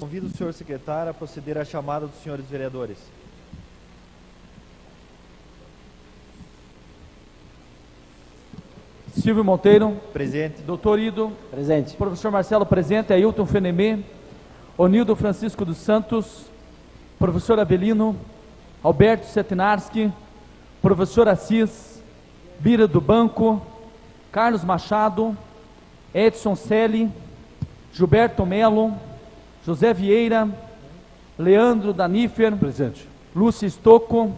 Convido o senhor secretário a proceder à chamada dos senhores vereadores. Silvio Monteiro. Presente. Doutor Ido. Presente. Professor Marcelo, presente. Ailton Fenemê. Onildo Francisco dos Santos. Professor Abelino. Alberto Setinarski. Professor Assis. Bira do Banco. Carlos Machado. Edson Selle. Gilberto Melo. José Vieira. Leandro Danifer. Presente. Lúcio Stocco.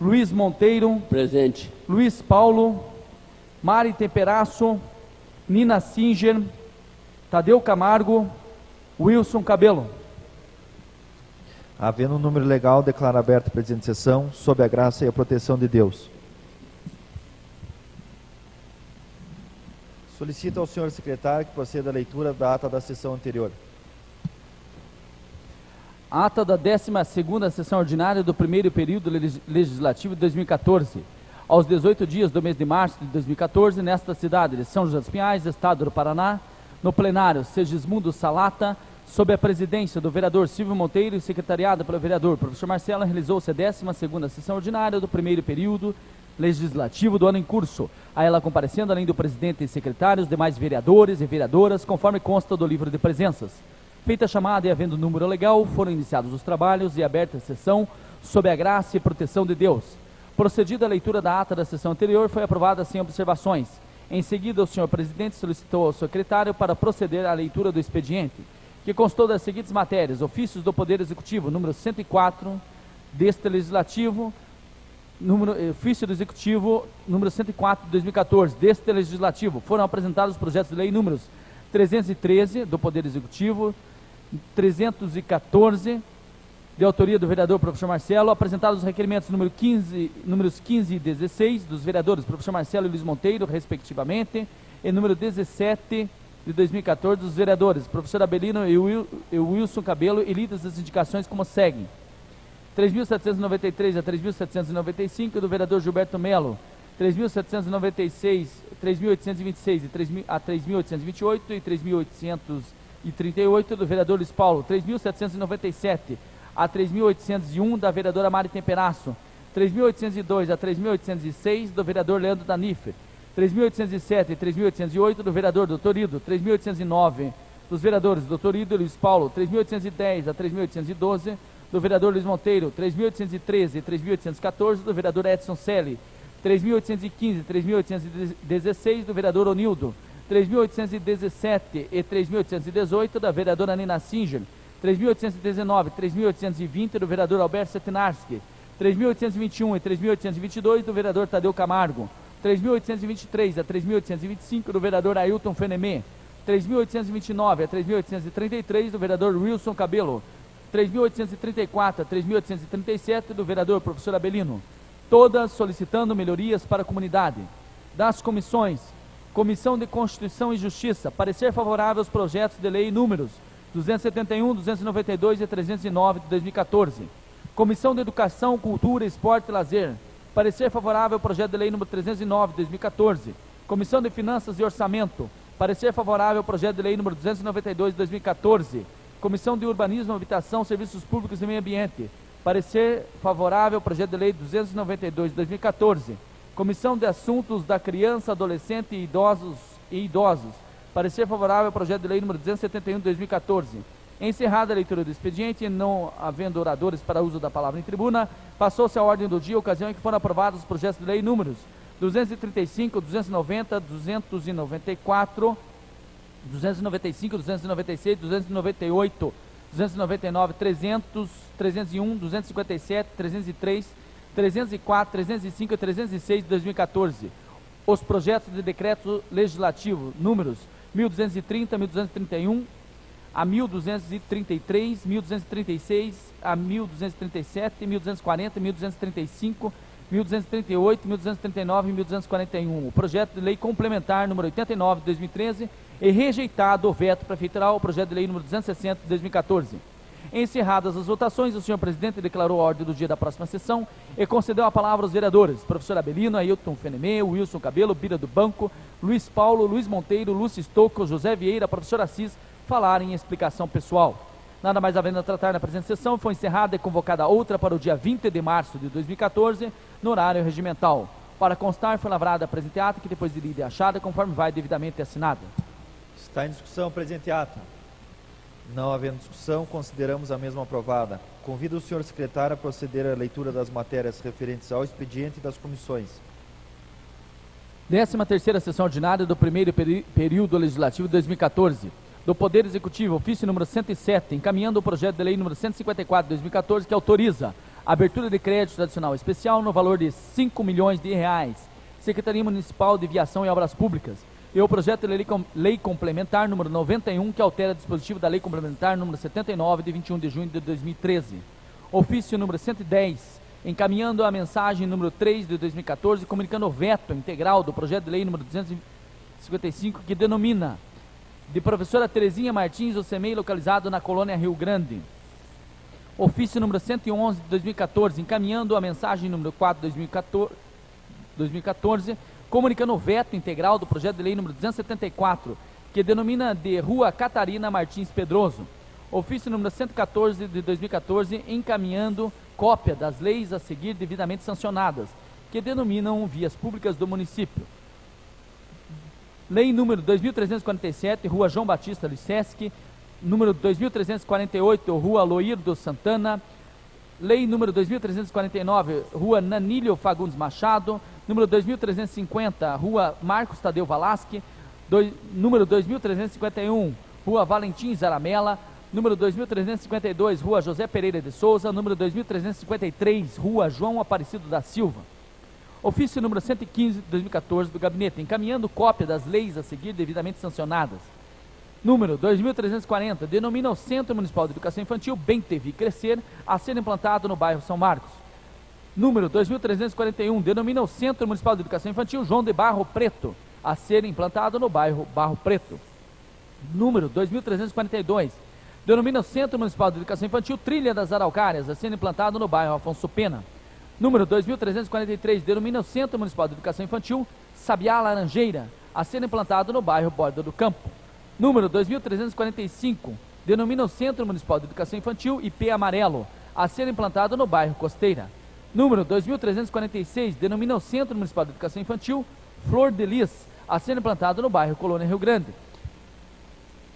Luiz Monteiro. Presente. Luiz Paulo. Mari Temperaço. Nina Singer. Tadeu Camargo. Wilson Cabelo. Havendo um número legal, declaro aberta a presente sessão, sob a graça e a proteção de Deus. Solicito ao senhor secretário que proceda à leitura da ata da sessão anterior. Ata da 12ª sessão ordinária do primeiro período legislativo de 2014. Aos 18 dias do mês de março de 2014, nesta cidade de São José dos Pinhais, estado do Paraná, no plenário Segismundo Salata, sob a presidência do vereador Silvio Monteiro e secretariado pelo vereador professor Marcelo, realizou-se a 12ª sessão ordinária do primeiro período legislativo do ano em curso. A ela comparecendo, além do presidente e secretário, os demais vereadores e vereadoras, conforme consta do livro de presenças. Feita a chamada e havendo número legal, foram iniciados os trabalhos e aberta a sessão sob a graça e proteção de Deus. Procedida a leitura da ata da sessão anterior, foi aprovada sem observações. Em seguida, o senhor presidente solicitou ao secretário para proceder à leitura do expediente, que constou das seguintes matérias: ofícios do Poder Executivo, número 104 deste legislativo, ofício do Executivo, número 104 de 2014, deste legislativo. Foram apresentados os projetos de lei números 313 do Poder Executivo, 314 de autoria do vereador professor Marcelo, apresentados os requerimentos números 15 e 16 dos vereadores professor Marcelo e Luiz Monteiro, respectivamente, e número 17 de 2014 dos vereadores professor Abelino e Wilson Cabelo, e lidas as indicações como seguem: 3.793 a 3.795 do vereador Gilberto Melo, 3.796, 3.826 a 3.828 e 3.838 do vereador Luiz Paulo, 3.797 a 3.801 da vereadora Mari Temperaço, 3.802 a 3.806 do vereador Leandro Danifer, 3.807 e 3.808 do vereador Doutor Ido, 3.809 dos vereadores Doutor Ido e Luiz Paulo, 3.810 a 3.812 do vereador Luiz Monteiro, 3.813 e 3.814 do vereador Edson Selle, 3.815 e 3.816 do vereador Onildo, 3.817 e 3.818 da vereadora Nina Singer, 3.819 e 3.820 do vereador Alberto Setinarski, 3.821 e 3.822 do vereador Tadeu Camargo, 3.823 a 3.825 do vereador Ailton Fenemê, 3.829 a 3.833 do vereador Wilson Cabelo, 3.834 a 3.837 do vereador professor Abelino, todas solicitando melhorias para a comunidade. Das comissões: Comissão de Constituição e Justiça, parecer favorável aos projetos de lei números 271, 292 e 309 de 2014. Comissão de Educação, Cultura, Esporte e Lazer, parecer favorável ao projeto de lei número 309 de 2014. Comissão de Finanças e Orçamento, parecer favorável ao projeto de lei número 292 de 2014. Comissão de Urbanismo, Habitação, Serviços Públicos e Meio Ambiente, parecer favorável ao projeto de lei 292 de 2014. Comissão de Assuntos da Criança, Adolescente e Idosos, parecer favorável ao projeto de lei número 271 de 2014. Encerrada a leitura do expediente, não havendo oradores para uso da palavra em tribuna, passou-se a ordem do dia, ocasião em que foram aprovados os projetos de lei números 235, 290, 294, 295, 296, 298, 299, 300, 301, 257, 303, 304, 305 e 306 de 2014. Os projetos de decreto legislativo números 1230, 1231, a 1233, 1236, a 1237, 1240, 1235, 1238, 1239 e 1241. O projeto de lei complementar número 89 de 2013 e rejeitado o veto prefeitural ao projeto de lei número 260 de 2014. Encerradas as votações, o senhor presidente declarou a ordem do dia da próxima sessão e concedeu a palavra aos vereadores professor Abelino, Ailton Fenemê, Wilson Cabelo, Bira do Banco, Luiz Paulo, Luiz Monteiro, Lúcio Stocco, José Vieira, professor Assis, falarem em explicação pessoal. Nada mais havendo a tratar na presente sessão, foi encerrada e convocada outra para o dia 20 de março de 2014, no horário regimental. Para constar, foi lavrada a presente ata, que depois de lida e achada, conforme vai devidamente assinada. Está em discussão o presente ata. Não havendo discussão, consideramos a mesma aprovada. Convido o senhor secretário a proceder à leitura das matérias referentes ao expediente das comissões. 13ª sessão ordinária do primeiro período legislativo de 2014. Do Poder Executivo, ofício número 107, encaminhando o projeto de lei número 154 de 2014, que autoriza a abertura de crédito adicional especial no valor de R$5 milhões, Secretaria Municipal de Viação e Obras Públicas, e o projeto de lei complementar número 91, que altera dispositivo da lei complementar número 79, de 21 de junho de 2013. Ofício número 110, encaminhando a mensagem número 3 de 2014, comunicando o veto integral do projeto de lei número 255, que denomina de professora Terezinha Martins, o CEMEI, localizado na colônia Rio Grande. Ofício número 111 de 2014, encaminhando a mensagem número 4 de 2014, comunicando o veto integral do projeto de lei número 274, que denomina de Rua Catarina Martins Pedroso. Ofício número 114 de 2014, encaminhando cópia das leis a seguir devidamente sancionadas, que denominam vias públicas do município. Lei número 2347, Rua João Batista Lisseschi, número 2348, Rua Loirdo Santana, Lei número 2349, Rua Nanílio Fagundes Machado, número 2350, Rua Marcos Tadeu Valasque, número 2351, Rua Valentim Zaramella, número 2352, Rua José Pereira de Souza, número 2353, Rua João Aparecido da Silva. Ofício número 115 de 2014 do Gabinete, encaminhando cópia das leis a seguir devidamente sancionadas. Número 2340, denomina o Centro Municipal de Educação Infantil Bem TV Crescer, a ser implantado no bairro São Marcos. Número 2341, denomina o Centro Municipal de Educação Infantil João de Barro Preto, a ser implantado no bairro Barro Preto. Número 2342, denomina o Centro Municipal de Educação Infantil Trilha das Araucárias, a ser implantado no bairro Afonso Pena. Número 2343, denomina o Centro Municipal de Educação Infantil Sabiá Laranjeira, a ser implantado no bairro Borda do Campo. Número 2345, denomina o Centro Municipal de Educação Infantil IP Amarelo, a ser implantado no bairro Costeira. Número 2346, denomina o Centro Municipal de Educação Infantil Flor de Lis, a ser implantado no bairro Colônia Rio Grande.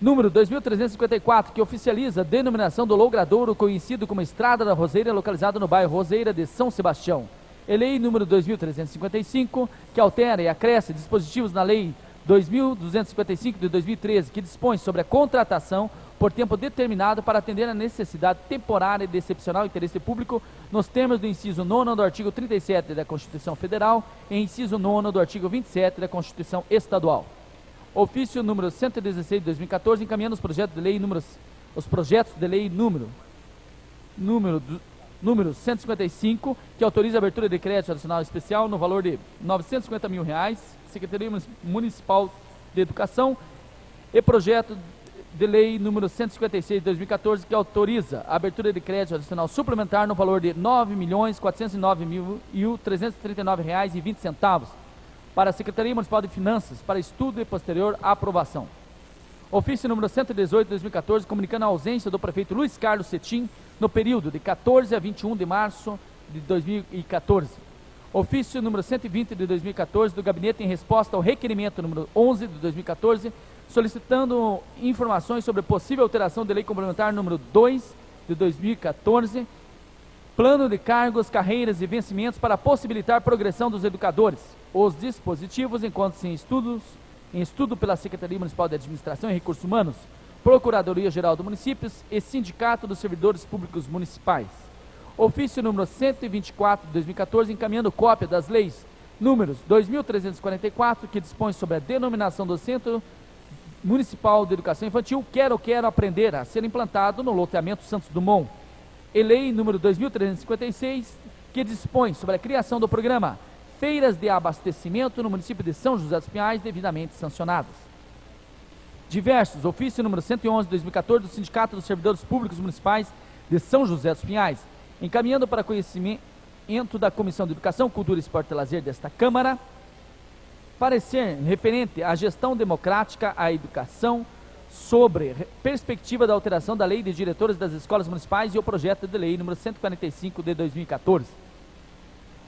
Número 2354, que oficializa a denominação do logradouro conhecido como Estrada da Roseira, localizado no bairro Roseira de São Sebastião. E lei número 2355, que altera e acresce dispositivos na lei 2255 de 2013, que dispõe sobre a contratação por tempo determinado para atender a necessidade temporária e de excepcional interesse público, nos termos do inciso 9º do artigo 37 da Constituição Federal e inciso 9º do artigo 27 da Constituição Estadual. Ofício número 116 de 2014, encaminhando os projetos de lei número 155, que autoriza a abertura de crédito adicional especial no valor de R$950 mil, Secretaria Municipal de Educação, e projeto de lei número 156 de 2014, que autoriza a abertura de crédito adicional suplementar no valor de R$9.409.339,20 para a Secretaria Municipal de Finanças, para estudo e posterior aprovação. Ofício número 118 de 2014, comunicando a ausência do prefeito Luiz Carlos Cetim no período de 14 a 21 de março de 2014. Ofício número 120 de 2014 do Gabinete em resposta ao requerimento número 11 de 2014, solicitando informações sobre possível alteração de lei complementar número 2 de 2014, plano de cargos, carreiras e vencimentos para possibilitar progressão dos educadores. Os dispositivos encontram-se em estudo pela Secretaria Municipal de Administração e Recursos Humanos, Procuradoria-Geral do Municípios e Sindicato dos Servidores Públicos Municipais. Ofício número 124 de 2014, encaminhando cópia das leis números 2.344, que dispõe sobre a denominação do Centro Municipal de Educação Infantil Quero Aprender, a ser implantado no loteamento Santos Dumont, e lei número 2.356, que dispõe sobre a criação do programa Feiras de Abastecimento no município de São José dos Pinhais, devidamente sancionadas. Diversos, ofício número 111 de 2014 do Sindicato dos Servidores Públicos Municipais de São José dos Pinhais, encaminhando para conhecimento da Comissão de Educação, Cultura, Esporte e Lazer desta Câmara, parecer referente à gestão democrática, à educação, sobre perspectiva da alteração da lei de diretores das escolas municipais e o projeto de lei número 145 de 2014.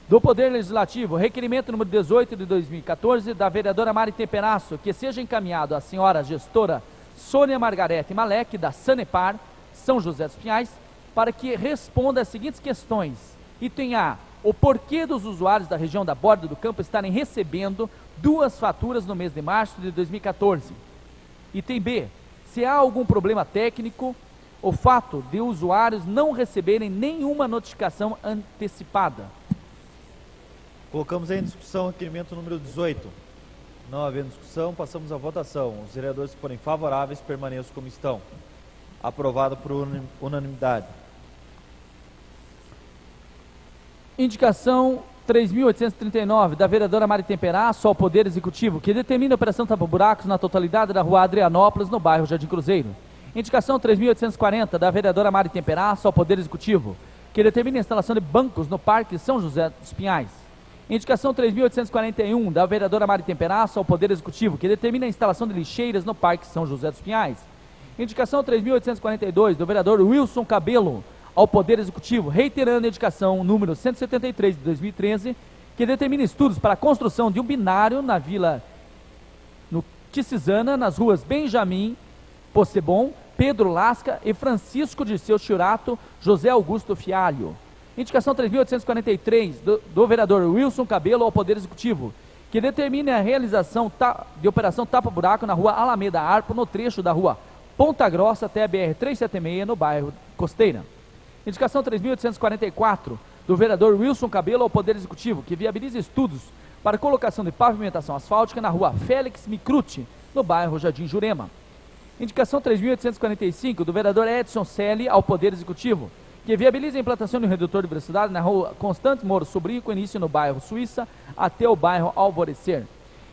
Do Poder Legislativo, requerimento número 18 de 2014 da vereadora Mari Temperasso, que seja encaminhado à senhora gestora Sônia Margarete Malek, da Sanepar, São José dos Pinhais, para que responda as seguintes questões. Item A, o porquê dos usuários da região da Borda do Campo estarem recebendo 2 faturas no mês de março de 2014. Item B, se há algum problema técnico, o fato de usuários não receberem nenhuma notificação antecipada. Colocamos em discussão o requerimento número 18. Não havendo discussão, passamos à votação. Os vereadores que forem favoráveis permaneçam como estão. Aprovado por unanimidade. Indicação 3.839, da vereadora Mari Temperasso ao Poder Executivo, que determina a operação tapa-buracos na totalidade da rua Adrianópolis, no bairro Jardim Cruzeiro. Indicação 3.840, da vereadora Mari Temperasso ao Poder Executivo, que determina a instalação de bancos no Parque São José dos Pinhais. Indicação 3.841, da vereadora Mari Temperasso ao Poder Executivo, que determina a instalação de lixeiras no Parque São José dos Pinhais. Indicação 3.842, do vereador Wilson Cabelo ao Poder Executivo, reiterando a indicação número 173 de 2013, que determina estudos para a construção de um binário na Vila no Ticisana, nas ruas Benjamin Possebon, Pedro Lasca e Francisco Dirceu Churato, José Augusto Fialho. Indicação 3.843, do vereador Wilson Cabelo ao Poder Executivo, que determina a realização de operação tapa-buraco na rua Alameda Arpo, no trecho da rua Ponta Grossa até a BR-376, no bairro Costeira. Indicação 3.844, do vereador Wilson Cabelo ao Poder Executivo, que viabiliza estudos para colocação de pavimentação asfáltica na rua Félix Micruti, no bairro Jardim Jurema. Indicação 3.845, do vereador Edson Selle ao Poder Executivo, que viabiliza a implantação de um redutor de velocidade na rua Constante Moro Sobrinho, com início no bairro Suíça até o bairro Alvorecer.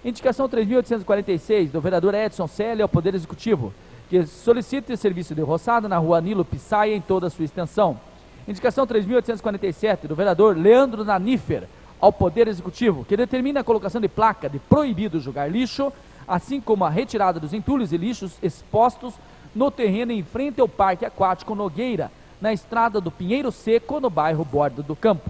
Indicação 3.846, do vereador Edson Selle ao Poder Executivo, que solicita serviço de roçada na rua Nilo Pissaia em toda a sua extensão. Indicação 3.847, do vereador Leandro Nanifer ao Poder Executivo, que determina a colocação de placa de proibido jogar lixo, assim como a retirada dos entulhos e lixos expostos no terreno em frente ao Parque Aquático Nogueira, na estrada do Pinheiro Seco, no bairro Borda do Campo.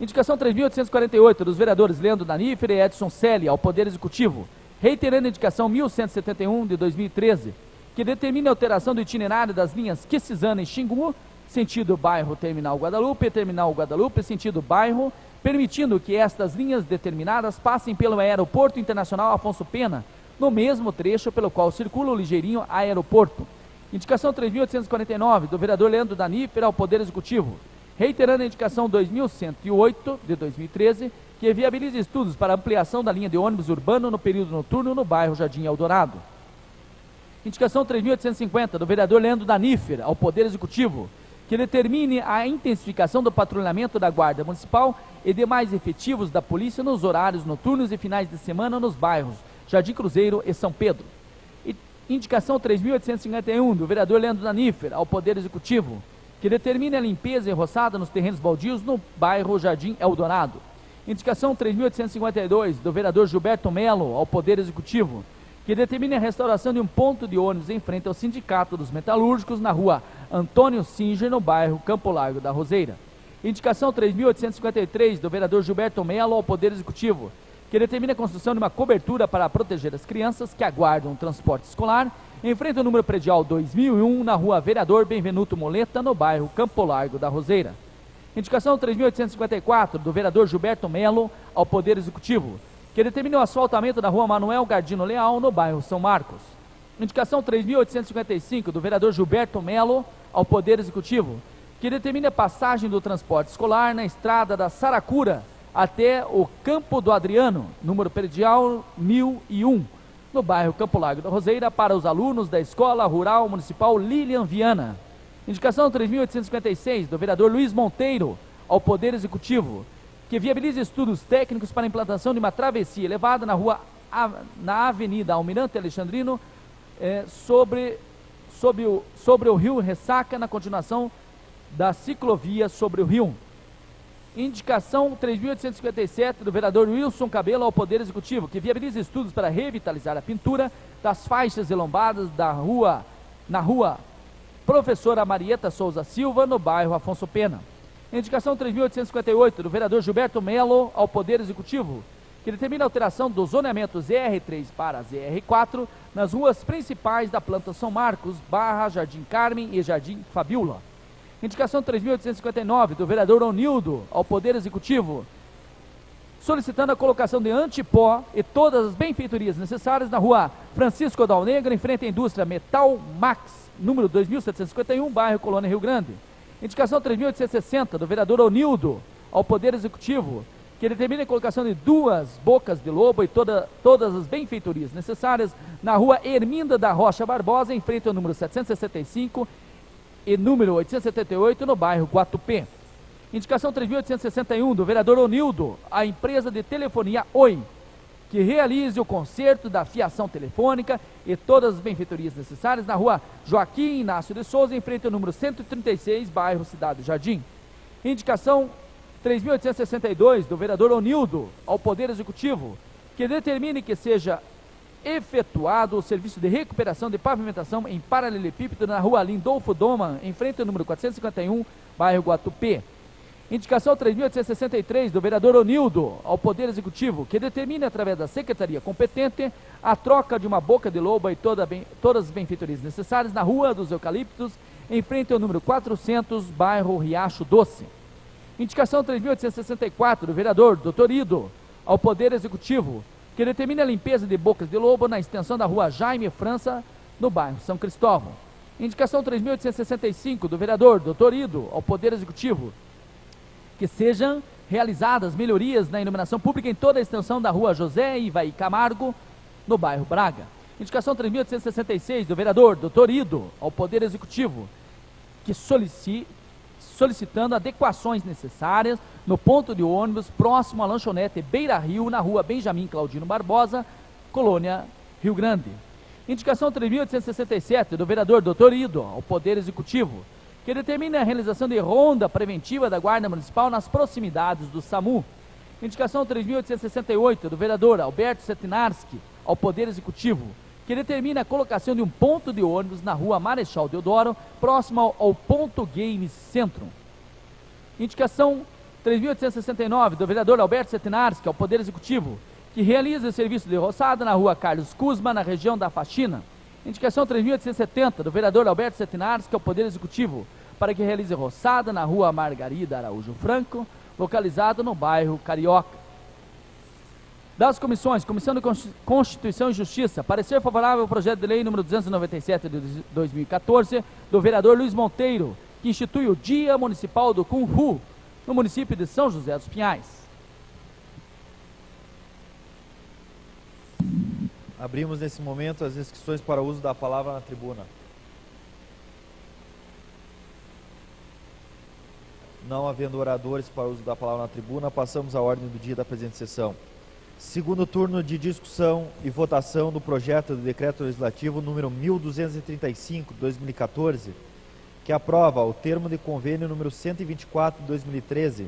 Indicação 3.848, dos vereadores Leandro Nanifer e Edson Selle ao Poder Executivo, reiterando a indicação 1171 de 2013, que determina a alteração do itinerário das linhas Quissizana e Xingu, sentido bairro Terminal Guadalupe, Terminal Guadalupe, sentido bairro, permitindo que estas linhas determinadas passem pelo Aeroporto Internacional Afonso Pena, no mesmo trecho pelo qual circula o ligeirinho aeroporto. Indicação 3.849, do vereador Leandro Nanifer ao Poder Executivo, reiterando a indicação 2108 de 2013, que viabiliza estudos para ampliação da linha de ônibus urbano no período noturno no bairro Jardim Eldorado. Indicação 3.850, do vereador Leandro Nanifer ao Poder Executivo, que determine a intensificação do patrulhamento da Guarda Municipal e demais efetivos da Polícia nos horários noturnos e finais de semana nos bairros Jardim Cruzeiro e São Pedro. Indicação 3.851, do vereador Leandro Nanifer ao Poder Executivo, que determine a limpeza e roçada nos terrenos baldios no bairro Jardim Eldorado. Indicação 3.852, do vereador Gilberto Melo ao Poder Executivo, que determine a restauração de um ponto de ônibus em frente ao Sindicato dos Metalúrgicos na rua Antônio Singer, no bairro Campo Largo da Roseira. Indicação 3.853, do vereador Gilberto Melo ao Poder Executivo, que determina a construção de uma cobertura para proteger as crianças que aguardam o transporte escolar em frente ao número predial 2001, na rua Vereador Benvenuto Moleta, no bairro Campo Largo da Roseira. Indicação 3.854, do vereador Gilberto Melo ao Poder Executivo, que determina o asfaltamento da rua Manuel Gardino Leal, no bairro São Marcos. Indicação 3.855, do vereador Gilberto Melo ao Poder Executivo, que determina a passagem do transporte escolar na estrada da Saracura até o Campo do Adriano, número predial 1001, no bairro Campo Largo da Roseira, para os alunos da Escola Rural Municipal Lilian Viana. Indicação 3.856, do vereador Luiz Monteiro ao Poder Executivo, que viabiliza estudos técnicos para a implantação de uma travessia elevada na Avenida Almirante Alexandrino, sobre o rio Ressaca, na continuação da ciclovia sobre o rio. Indicação 3.857 do vereador Wilson Cabelo ao Poder Executivo, que viabiliza estudos para revitalizar a pintura das faixas elombadas na rua Professora Marieta Souza Silva, no bairro Afonso Pena. Indicação 3.858 do vereador Gilberto Melo ao Poder Executivo, que determina a alteração do zoneamento ZR3 para ZR4 nas ruas principais da planta São Marcos, Barra, Jardim Carmen e Jardim Fabiola. Indicação 3.859 do vereador Onildo ao Poder Executivo, solicitando a colocação de antipó e todas as benfeitorias necessárias na rua Francisco Odal Negro, em frente à indústria Metal Max, número 2751, bairro Colônia Rio Grande. Indicação 3.860 do vereador Onildo ao Poder Executivo, que determina a colocação de 2 bocas de lobo e todas as benfeitorias necessárias na rua Herminda da Rocha Barbosa, em frente ao número 765 e número 878, no bairro Guatupé. Indicação 3.861 do vereador Onildo à empresa de telefonia Oi, que realize o conserto da fiação telefônica e todas as benfeitorias necessárias na rua Joaquim Inácio de Souza, em frente ao número 136, bairro Cidade Jardim. Indicação 3.862 do vereador Onildo ao Poder Executivo, que determine que seja efetuado o serviço de recuperação de pavimentação em paralelepípedo na rua Lindolfo Doman, em frente ao número 451, bairro Guatupé. Indicação 3.863 do vereador Onildo ao Poder Executivo, que determine, através da secretaria competente, a troca de uma boca de lobo e todas as benfeitorias necessárias na rua dos Eucaliptos, em frente ao número 400, bairro Riacho Doce. Indicação 3.864 do vereador Dr. Ido ao Poder Executivo, que determine a limpeza de bocas de lobo na extensão da rua Jaime França, no bairro São Cristóvão. Indicação 3.865 do vereador Dr. Ido ao Poder Executivo, que sejam realizadas melhorias na iluminação pública em toda a extensão da rua José Ivaí Camargo, no bairro Braga. Indicação 3.866 do vereador Dr. Ido ao Poder Executivo, que solicitando adequações necessárias no ponto de ônibus próximo à lanchonete Beira Rio, na rua Benjamin Claudino Barbosa, Colônia Rio Grande. Indicação 3.867 do vereador Dr. Ido ao Poder Executivo, que determina a realização de ronda preventiva da Guarda Municipal nas proximidades do SAMU. Indicação 3.868 do vereador Alberto Setinarski ao Poder Executivo, que determina a colocação de um ponto de ônibus na rua Marechal Deodoro, próximo ao Ponto Games Centro. Indicação 3.869 do vereador Alberto Setinarski ao Poder Executivo, que realiza o serviço de roçada na rua Carlos Cusma, na região da Faxina. Indicação 3.870 do vereador Alberto Setinarski ao Poder Executivo, para que realize roçada na rua Margarida Araújo Franco, localizado no bairro Carioca. Das comissões, Comissão de Constituição e Justiça, parecer favorável ao projeto de lei número 297 de 2014, do vereador Luiz Monteiro, que institui o Dia Municipal do Kung Fu, no município de São José dos Pinhais. Abrimos nesse momento as inscrições para o uso da palavra na tribuna. Não havendo oradores para o uso da palavra na tribuna, passamos à ordem do dia da presente sessão. Segundo turno de discussão e votação do projeto de decreto legislativo número 1235/2014, que aprova o termo de convênio número 124/2013,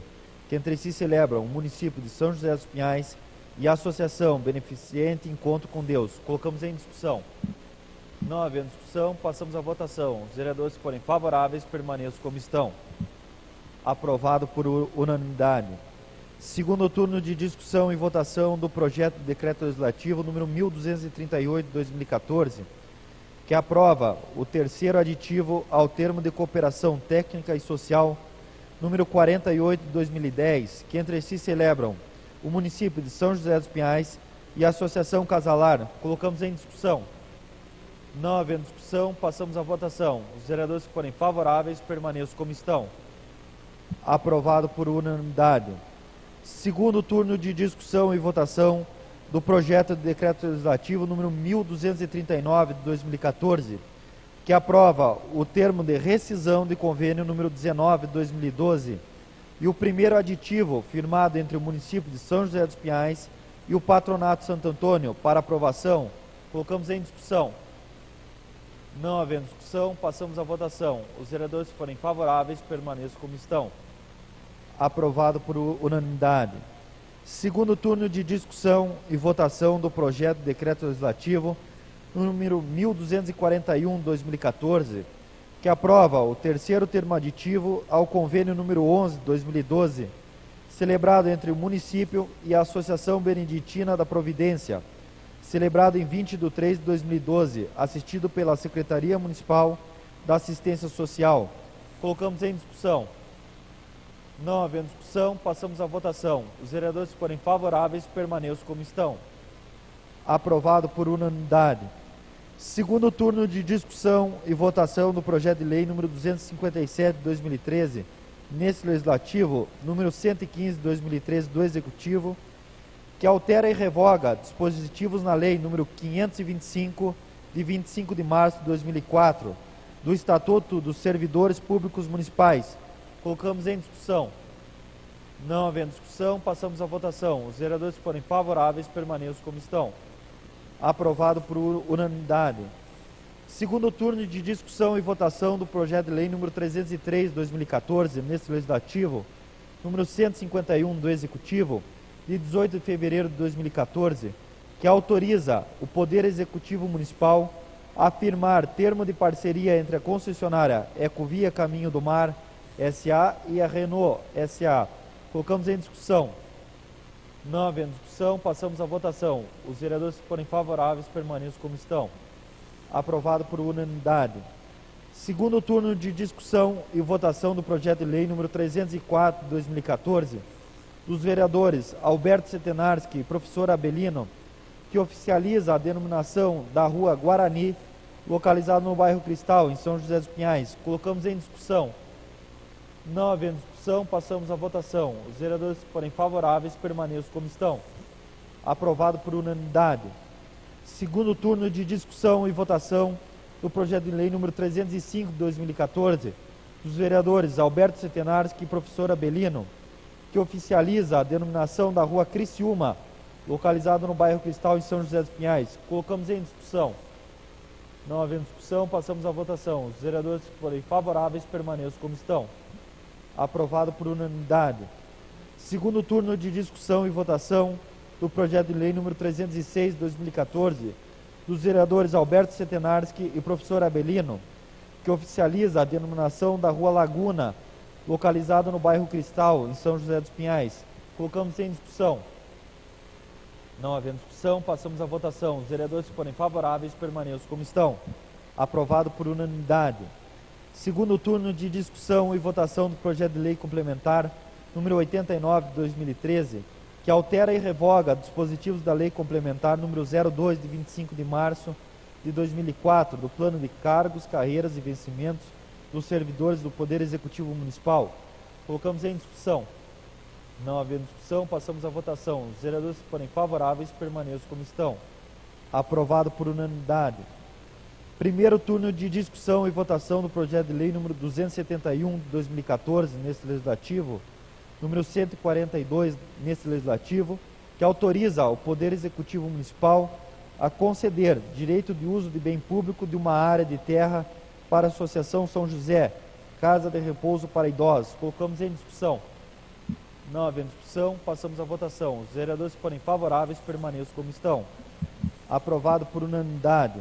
que entre si celebram o município de São José dos Pinhais e a Associação Beneficente Encontro com Deus. Colocamos em discussão. Não havendo discussão, passamos à votação. Os vereadores que forem favoráveis permaneçam como estão. Aprovado por unanimidade. Segundo turno de discussão e votação do projeto de decreto legislativo número 1238/2014, que aprova o terceiro aditivo ao termo de cooperação técnica e social número 48/2010, que entre si celebram o município de São José dos Pinhais e a Associação Casalar. Colocamos em discussão. Não havendo discussão, passamos à votação. Os vereadores que forem favoráveis permaneçam como estão. Aprovado por unanimidade. Segundo turno de discussão e votação do projeto de decreto legislativo número 1239/2014, que aprova o termo de rescisão de convênio número 19/2012 e o primeiro aditivo firmado entre o município de São José dos Pinhais e o Patronato Santo Antônio para aprovação. Colocamos em discussão. Não havendo discussão, passamos à votação. Os vereadores que forem favoráveis permaneçam como estão. Aprovado por unanimidade. Segundo turno de discussão e votação do projeto de decreto legislativo número 1241/2014, que aprova o terceiro termo aditivo ao convênio número 11/2012, celebrado entre o município e a Associação Beneditina da Providência, celebrado em 20/3/2012, assistido pela Secretaria Municipal da Assistência Social. Colocamos em discussão. Não havendo discussão, passamos à votação. Os vereadores que forem favoráveis, permaneçam como estão. Aprovado por unanimidade. Segundo turno de discussão e votação do projeto de lei número 257/2013, nesse legislativo, número 115/2013 do Executivo, que altera e revoga dispositivos na lei número 525, de 25 de março de 2004, do Estatuto dos Servidores Públicos Municipais. Colocamos em discussão. Não havendo discussão, passamos à votação. Os vereadores que forem favoráveis, permaneçam como estão. Aprovado por unanimidade. Segundo turno de discussão e votação do projeto de lei número 303/2014, nesse legislativo, número 151 do Executivo, de 18 de fevereiro de 2014, que autoriza o Poder Executivo Municipal a firmar termo de parceria entre a concessionária Ecovia Caminho do Mar S.A. e a Renault S.A. Colocamos em discussão. Não havendo discussão, passamos à votação. Os vereadores que forem favoráveis, permaneçam como estão. Aprovado por unanimidade. Segundo turno de discussão e votação do projeto de lei número 304/2014, dos vereadores Alberto Setenarski e professor Abelino, que oficializa a denominação da Rua Guarani, localizada no bairro Cristal, em São José dos Pinhais. Colocamos em discussão. Não havendo discussão, passamos à votação. Os vereadores que forem favoráveis, permaneçam como estão. Aprovado por unanimidade. Segundo turno de discussão e votação do projeto de lei número 305/2014, dos vereadores Alberto Setenarski e professor Abelino, que oficializa a denominação da Rua Criciúma, localizada no bairro Cristal, em São José dos Pinhais. Colocamos em discussão. Não havendo discussão, passamos à votação. Os vereadores que forem favoráveis, permaneçam como estão. Aprovado por unanimidade. Segundo turno de discussão e votação do projeto de lei número 306/2014, dos vereadores Alberto Setenarski e professor Abelino, que oficializa a denominação da Rua Laguna, localizada no bairro Cristal, em São José dos Pinhais. Colocamos em discussão. Não havendo discussão, passamos à votação. Os vereadores que forem favoráveis, permaneçam como estão. Aprovado por unanimidade. Segundo turno de discussão e votação do projeto de lei complementar número 89/2013, que altera e revoga dispositivos da lei complementar número 02 de 25 de março de 2004, do plano de cargos, carreiras e vencimentos dos servidores do Poder Executivo Municipal. Colocamos em discussão. Não havendo discussão, passamos à votação. Os vereadores que forem favoráveis, permaneçam como estão. Aprovado por unanimidade. Primeiro turno de discussão e votação do projeto de lei número 271 de 2014, nesse legislativo, número 142 nesse legislativo, que autoriza o Poder Executivo Municipal a conceder direito de uso de bem público de uma área de terra para a Associação São José, Casa de Repouso para Idosos. Colocamos em discussão. Não havendo discussão, passamos à votação. Os vereadores que forem favoráveis, permaneçam como estão. Aprovado por unanimidade.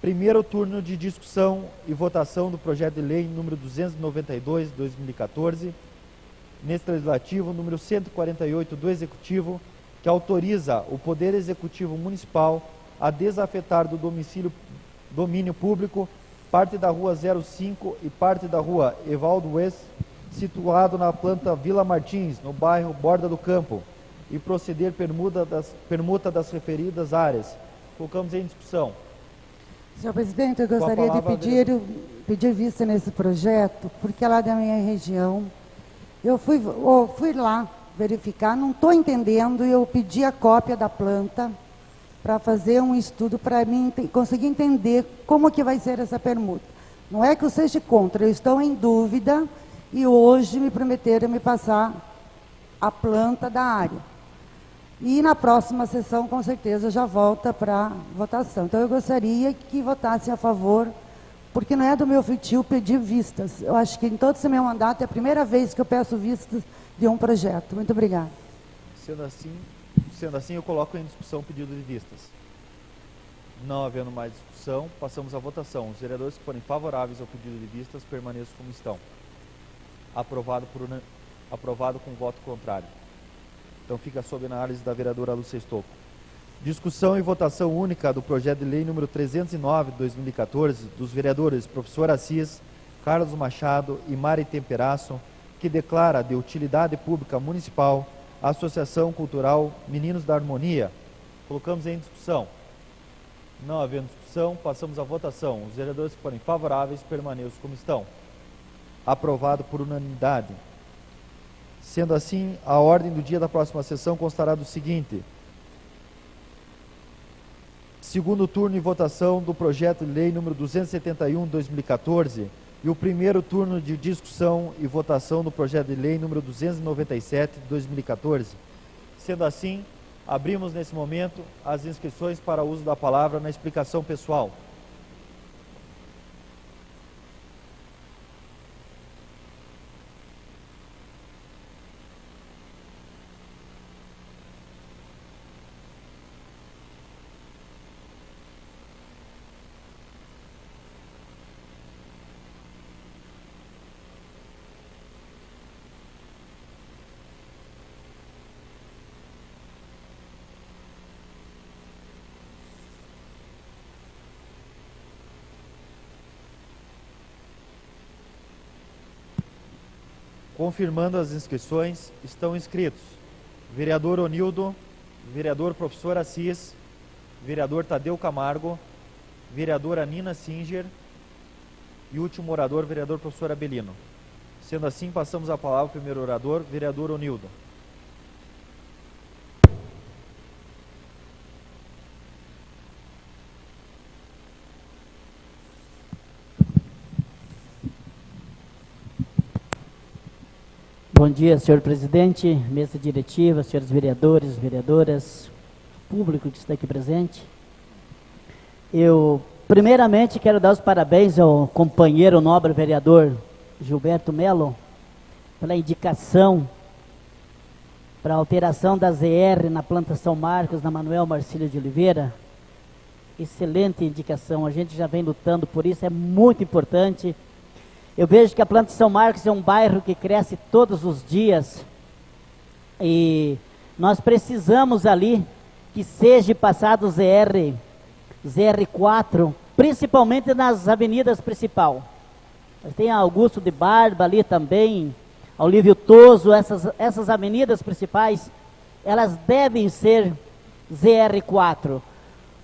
Primeiro turno de discussão e votação do projeto de lei número 292 de 2014, neste legislativo, número 148 do Executivo, que autoriza o Poder Executivo Municipal a desafetar do domínio público parte da Rua 05 e parte da Rua Evaldo West, situado na planta Vila Martins, no bairro Borda do Campo, e proceder permuta das referidas áreas. Colocamos em discussão. Senhor presidente, eu gostaria de pedir vista nesse projeto, porque é lá da minha região. Eu fui lá verificar, não estou entendendo, e eu pedi a cópia da planta para fazer um estudo para mim conseguir entender como que vai ser essa permuta. Não é que eu seja contra, eu estou em dúvida e hoje me prometeram me passar a planta da área. E na próxima sessão, com certeza, já volta para votação. Então, eu gostaria que votassem a favor porque não é do meu feitio pedir vistas. Eu acho que em todo esse meu mandato é a primeira vez que eu peço vistas de um projeto. Muito obrigada. Sendo assim, eu coloco em discussão o pedido de vistas. Não havendo mais discussão, passamos à votação. Os vereadores que forem favoráveis ao pedido de vistas permaneçam como estão. Aprovado com voto contrário. Então fica sob análise da vereadora Lúcia Stocco. Discussão e votação única do projeto de lei número 309 de 2014 dos vereadores professor Assis, Carlos Machado e Mari Temperasso, que declara de utilidade pública municipal a Associação Cultural Meninos da Harmonia. Colocamos em discussão. Não havendo discussão, passamos à votação. Os vereadores que forem favoráveis permaneçam como estão. Aprovado por unanimidade. Sendo assim, a ordem do dia da próxima sessão constará do seguinte: segundo turno e votação do projeto de lei número 271 de 2014 e o primeiro turno de discussão e votação do projeto de lei número 297 de 2014. Sendo assim, abrimos nesse momento as inscrições para uso da palavra na explicação pessoal. Confirmando as inscrições, estão inscritos vereador Onildo, vereador professor Assis, vereador Tadeu Camargo, vereadora Nina Singer e último orador, vereador professor Abelino. Sendo assim, passamos a palavra ao primeiro orador, vereador Onildo. Bom dia, senhor presidente, mesa diretiva, senhores vereadores, vereadoras, público que está aqui presente. Eu, primeiramente, quero dar os parabéns ao companheiro nobre vereador Gilberto Melo pela indicação para a alteração da ZR na planta São Marcos, na Manuel Marcílio de Oliveira. Excelente indicação, a gente já vem lutando por isso, é muito importante. Eu vejo que a planta São Marcos é um bairro que cresce todos os dias e nós precisamos ali que seja passado o ZR4, principalmente nas avenidas principais. Mas tem a Augusto de Barba ali também, Olívio Toso, essas avenidas principais, elas devem ser ZR4,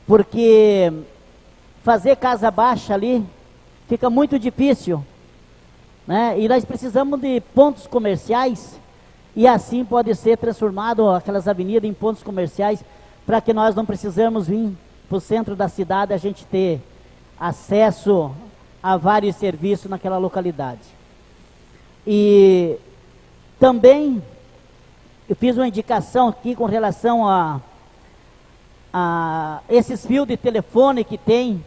porque fazer casa baixa ali fica muito difícil. Né? E nós precisamos de pontos comerciais e assim pode ser transformado aquelas avenidas em pontos comerciais para que nós não precisamos vir para o centro da cidade, a gente ter acesso a vários serviços naquela localidade. E também eu fiz uma indicação aqui com relação a esses fios de telefone que tem.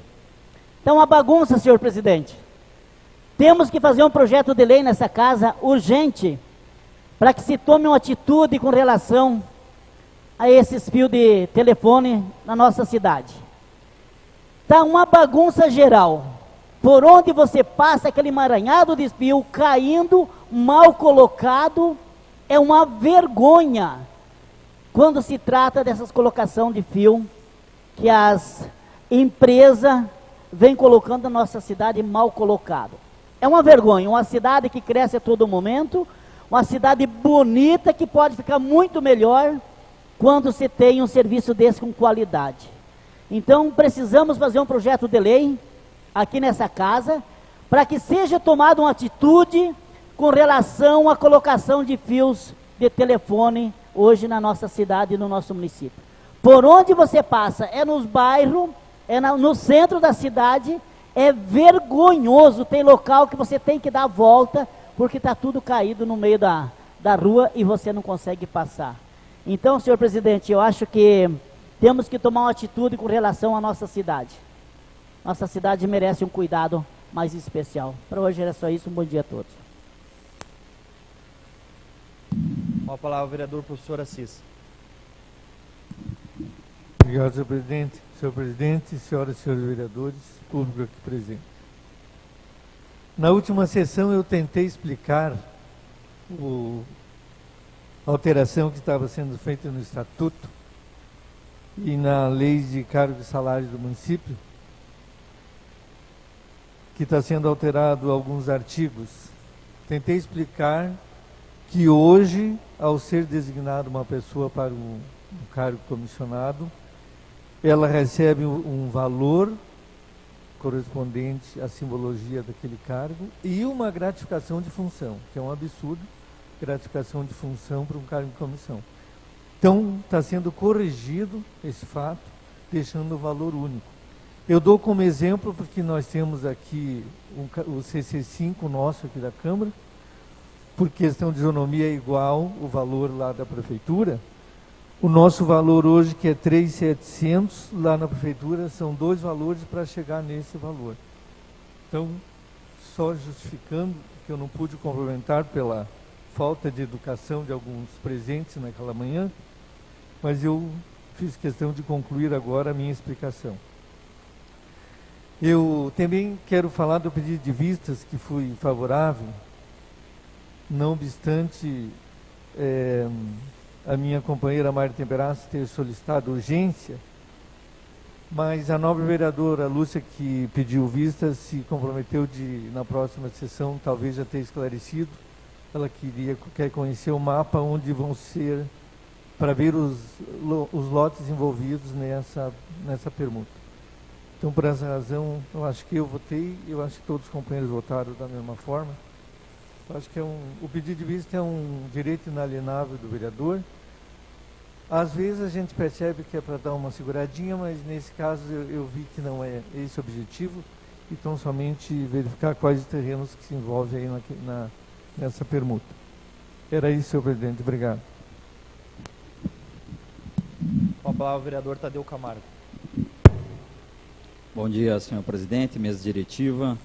Então, uma bagunça, senhor presidente. Temos que fazer um projeto de lei nessa casa urgente para que se tome uma atitude com relação a esses fios de telefone na nossa cidade. Está uma bagunça geral. Por onde você passa, aquele emaranhado de fio caindo, mal colocado, é uma vergonha quando se trata dessas colocação de fio que as empresas vêm colocando na nossa cidade mal colocado. É uma vergonha, uma cidade que cresce a todo momento, uma cidade bonita que pode ficar muito melhor quando se tem um serviço desse com qualidade. Então precisamos fazer um projeto de lei aqui nessa casa para que seja tomada uma atitude com relação à colocação de fios de telefone hoje na nossa cidade e no nosso município. Por onde você passa, é nos bairros, no centro da cidade. É vergonhoso, tem local que você tem que dar a volta, porque está tudo caído no meio da rua e você não consegue passar. Então, senhor presidente, eu acho que temos que tomar uma atitude com relação à nossa cidade. Nossa cidade merece um cuidado mais especial. Para hoje era só isso, um bom dia a todos. Com a palavra, o vereador professor Assis. Obrigado, senhor presidente. Senhor presidente, senhoras e senhores vereadores, público aqui presente. Na última sessão eu tentei explicar a alteração que estava sendo feita no Estatuto e na Lei de Cargos e Salários do município, que está sendo alterado alguns artigos. Tentei explicar que hoje, ao ser designada uma pessoa para um cargo comissionado, ela recebe um valor correspondente à simbologia daquele cargo e uma gratificação de função, que é um absurdo, gratificação de função para um cargo de comissão. Então, está sendo corrigido esse fato, deixando o valor único. Eu dou como exemplo, porque nós temos aqui o CC5 nosso aqui da Câmara, por questão de isonomia é igual o valor lá da Prefeitura. O nosso valor hoje, que é 3.700, lá na Prefeitura, são 2 valores para chegar nesse valor. Então, só justificando que eu não pude complementar pela falta de educação de alguns presentes naquela manhã, mas eu fiz questão de concluir agora a minha explicação. Eu também quero falar do pedido de vistas, que fui favorável, não obstante a minha companheira Mari Temperaço ter solicitado urgência, mas a nobre vereadora Lúcia, que pediu vista, se comprometeu de, na próxima sessão, talvez já ter esclarecido. Ela quer conhecer o mapa onde vão ser, para ver os lotes envolvidos nessa permuta. Então, por essa razão, eu acho que eu votei, eu acho que todos os companheiros votaram da mesma forma. Eu acho que o pedido de vista é um direito inalienável do vereador. Às vezes a gente percebe que é para dar uma seguradinha, mas nesse caso eu vi que não é esse o objetivo, então somente verificar quais os terrenos que se envolvem aí nessa permuta. Era isso, senhor presidente. Obrigado. Com a palavra, o vereador Tadeu Camargo. Bom dia, senhor presidente, mesa diretiva,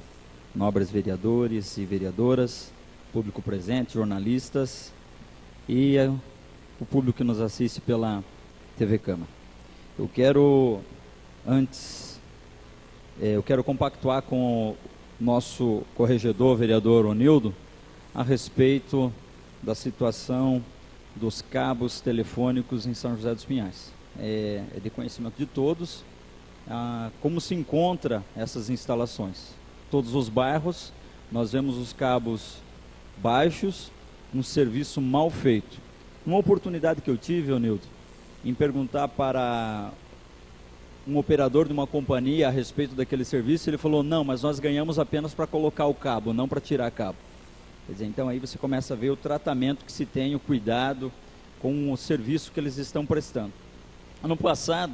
nobres vereadores e vereadoras, público presente, jornalistas e o público que nos assiste pela TV Câmara. Eu quero compactuar com o nosso corregedor, vereador Onildo, a respeito da situação dos cabos telefônicos em São José dos Pinhais. É de conhecimento de todos como se encontra essas instalações. Todos os bairros, nós vemos os cabos baixos, um serviço mal feito. Uma oportunidade que eu tive, Onildo, em perguntar para um operador de uma companhia a respeito daquele serviço, ele falou, não, mas nós ganhamos apenas para colocar o cabo, não para tirar cabo. Quer dizer, então aí você começa a ver o tratamento que se tem, o cuidado com o serviço que eles estão prestando. Ano passado,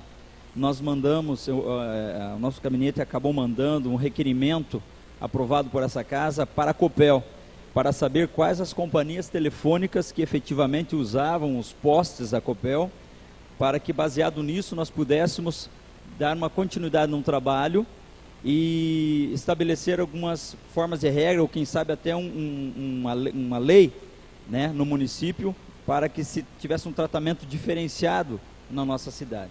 nós mandamos, o nosso gabinete acabou mandando um requerimento aprovado por essa casa para a Copel, para saber quais as companhias telefônicas que efetivamente usavam os postes da Copel, para que, baseado nisso, nós pudéssemos dar uma continuidade no trabalho e estabelecer algumas formas de regra, ou quem sabe até uma lei, né, no município, para que se tivesse um tratamento diferenciado na nossa cidade.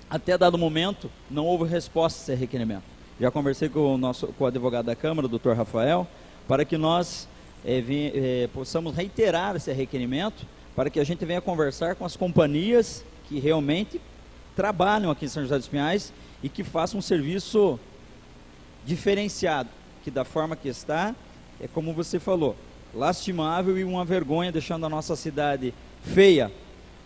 Até dado momento, não houve resposta a esse requerimento. Já conversei com o advogado da Câmara, o Dr. Rafael, para que nós possamos reiterar esse requerimento, para que a gente venha conversar com as companhias que realmente trabalham aqui em São José dos Pinhais e que façam um serviço diferenciado, que da forma que está, é como você falou, lastimável e uma vergonha, deixando a nossa cidade feia.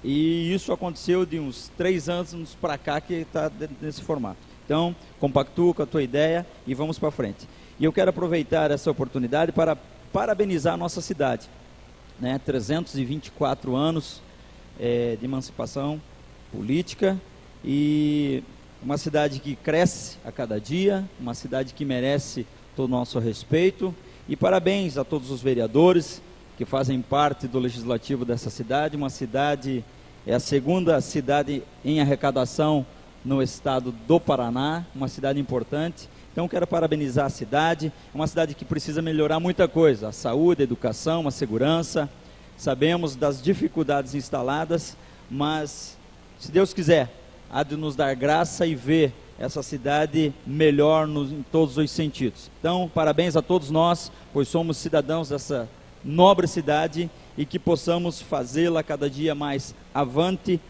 E isso aconteceu de uns 3 anos para cá que está nesse formato. Então, compactuo com a tua ideia e vamos para frente. E eu quero aproveitar essa oportunidade para parabenizar a nossa cidade, né? 324 anos de emancipação política e uma cidade que cresce a cada dia, uma cidade que merece todo o nosso respeito. E parabéns a todos os vereadores que fazem parte do legislativo dessa cidade. Uma cidade, é a segunda cidade em arrecadação no estado do Paraná, uma cidade importante Então, quero parabenizar a cidade, é uma cidade que precisa melhorar muita coisa, a saúde, a educação, a segurança. Sabemos das dificuldades instaladas, mas, se Deus quiser, há de nos dar graça e ver essa cidade melhor em todos os sentidos. Então, parabéns a todos nós, pois somos cidadãos dessa nobre cidade e que possamos fazê-la cada dia mais avante,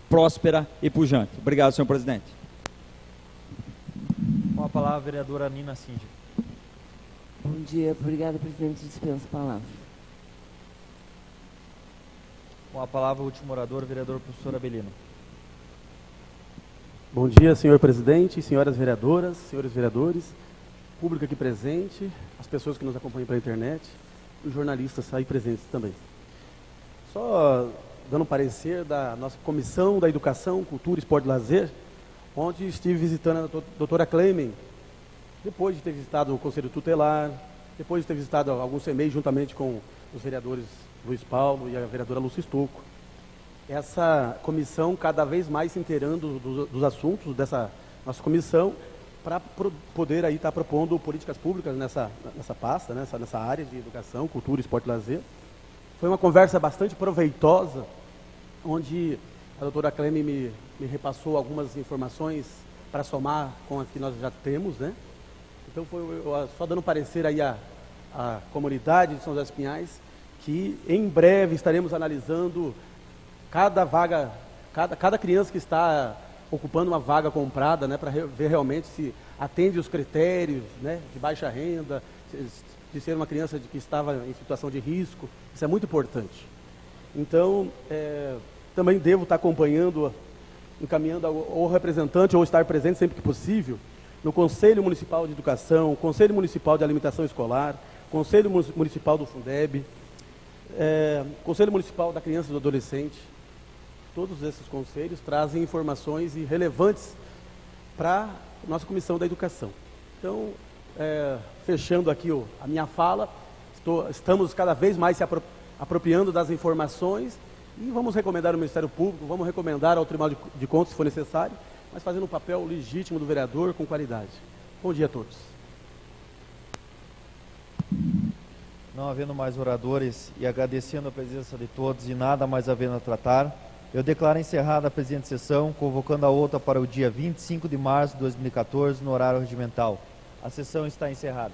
próspera e pujante. Obrigado, senhor presidente. Com a palavra, a vereadora Nina Singer. Bom dia, obrigada, presidente. Dispenso a palavra. Com a palavra, o último orador, vereador professor Abelino. Bom dia, senhor presidente, senhoras vereadoras, senhores vereadores, público aqui presente, as pessoas que nos acompanham pela internet, os jornalistas aí presentes também. Só dando um parecer da nossa Comissão da Educação, Cultura, Esporte e Lazer, onde estive visitando a doutora Clemen, depois de ter visitado o Conselho Tutelar, depois de ter visitado alguns CMEs juntamente com os vereadores Luiz Paulo e a vereadora Lúcia Stocco. Essa comissão cada vez mais se inteirando dos assuntos dessa nossa comissão para poder aí estar propondo políticas públicas nessa pasta, nessa área de educação, cultura, esporte e lazer. Foi uma conversa bastante proveitosa, onde a doutora Clemen me repassou algumas informações para somar com as que nós já temos, né? Então, só dando parecer aí à comunidade de São José dos Pinhais, que em breve estaremos analisando cada vaga, cada criança que está ocupando uma vaga comprada, né, para ver realmente se atende os critérios, né, de baixa renda, de ser uma criança que estava em situação de risco. Isso é muito importante. Então, também devo estar acompanhando, encaminhando ou representante ou estar presente sempre que possível no Conselho Municipal de Educação, Conselho Municipal de Alimentação Escolar, Conselho Municipal do Fundeb, Conselho Municipal da Criança e do Adolescente. Todos esses conselhos trazem informações relevantes para a nossa Comissão da Educação. Então, fechando aqui a minha fala, estamos cada vez mais se apropriando das informações e vamos recomendar ao Ministério Público, vamos recomendar ao Tribunal de Contas, se for necessário, mas fazendo um papel legítimo do vereador com qualidade. Bom dia a todos. Não havendo mais oradores e agradecendo a presença de todos e nada mais havendo a tratar, eu declaro encerrada a presente sessão, convocando a outra para o dia 25 de março de 2014, no horário regimental. A sessão está encerrada.